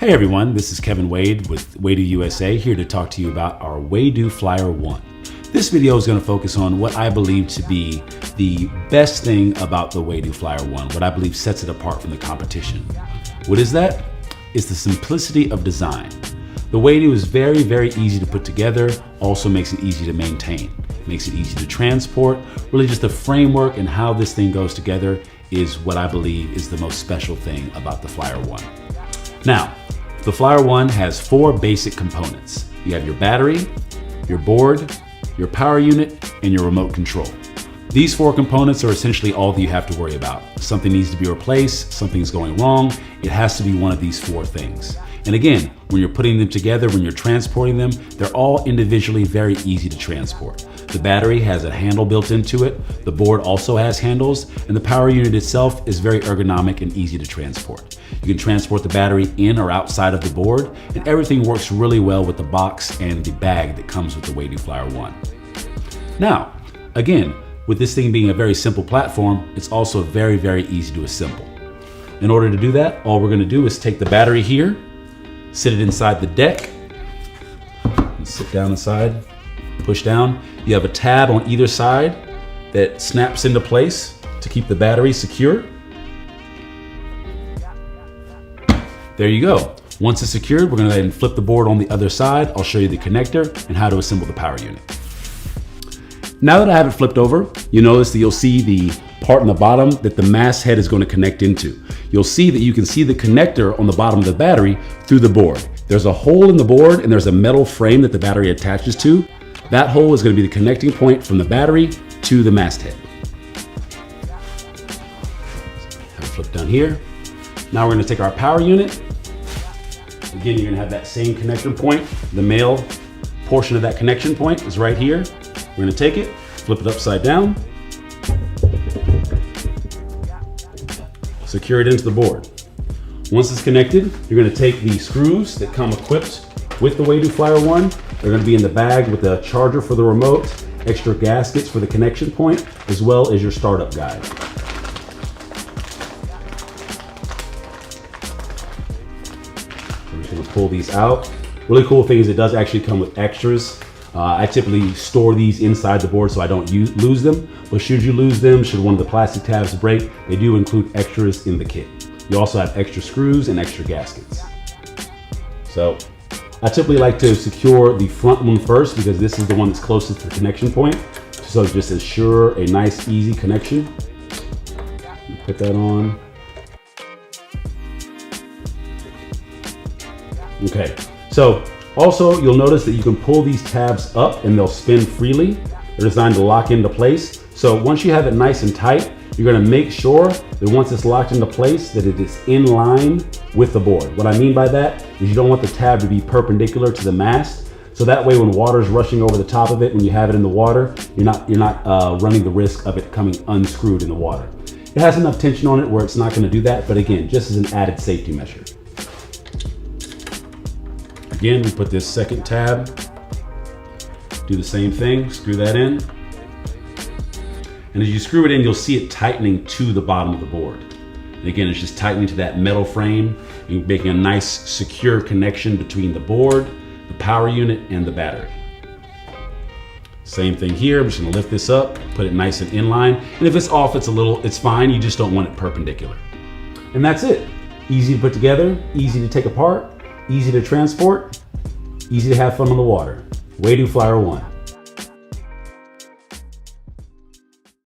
Hey everyone, this is Kevin Wade with Waydoo USA, here to talk to you about our Waydoo Flyer One. This video is going to focus on what I believe to be the best thing about the Waydoo Flyer One, what I believe sets it apart from the competition. What is that? It's the simplicity of design. The Waydoo is very, very easy to put together, also makes it easy to maintain. Makes it easy to transport. Really just the framework and how this thing goes together is what I believe is the most special thing about the Flyer One. Now, the Flyer One has four basic components. You have your battery, your board, your power unit, and your remote control. These four components are essentially all that you have to worry about. Something needs to be replaced, something's going wrong, it has to be one of these four things. And again, when you're putting them together, when you're transporting them, they're all individually very easy to transport. The battery has a handle built into it, the board also has handles, and the power unit itself is very ergonomic and easy to transport. You can transport the battery in or outside of the board, and everything works really well with the box and the bag that comes with the Waydoo Flyer One. Now, again, with this thing being a very simple platform, it's also very, very easy to assemble. In order to do that, all we're going to do is take the battery here, sit it inside the deck, and sit down inside, push down. You have a tab on either side that snaps into place to keep the battery secure. There you go. Once it's secured, we're going to go ahead and flip the board on the other side. I'll show you the connector and how to assemble the power unit. Now that I have it flipped over, you notice that you'll see the part on the bottom that the masthead is going to connect into. You'll see that you can see the connector on the bottom of the battery through the board. There's a hole in the board and there's a metal frame that the battery attaches to. That hole is going to be the connecting point from the battery to the masthead. Have it flip down here. Now we're going to take our power unit. Again, you're going to have that same connector point. The male portion of that connection point is right here. We're going to take it, flip it upside down, secure it into the board. Once it's connected, you're going to take the screws that come equipped with the Waydoo Flyer One. They're going to be in the bag with the charger for the remote, extra gaskets for the connection point, as well as your startup guide. I'm just going to pull these out. Really cool thing is it does actually come with extras. I typically store these inside the board so I don't lose them, but should you lose them, should one of the plastic tabs break, they do include extras in the kit. You also have extra screws and extra gaskets. So I typically like to secure the front one first because this is the one that's closest to the connection point. So just ensure a nice, easy connection. Put that on. Okay, so also, you'll notice that you can pull these tabs up and they'll spin freely. They're designed to lock into place. So once you have it nice and tight, you're gonna make sure that once it's locked into place that it is in line with the board. What I mean by that is you don't want the tab to be perpendicular to the mast. So that way when water's rushing over the top of it, when you have it in the water, you're not running the risk of it coming unscrewed in the water. It has enough tension on it where it's not gonna do that, but again, just as an added safety measure. Again, we put this second tab, do the same thing, screw that in. And as you screw it in, you'll see it tightening to the bottom of the board. And again, it's just tightening to that metal frame and making a nice secure connection between the board, the power unit, and the battery. Same thing here, I'm just gonna lift this up, put it nice and in line. And if it's off, it's fine, you just don't want it perpendicular. And that's it. Easy to put together, easy to take apart, easy to transport, easy to have fun on the water. Waydoo Flyer One.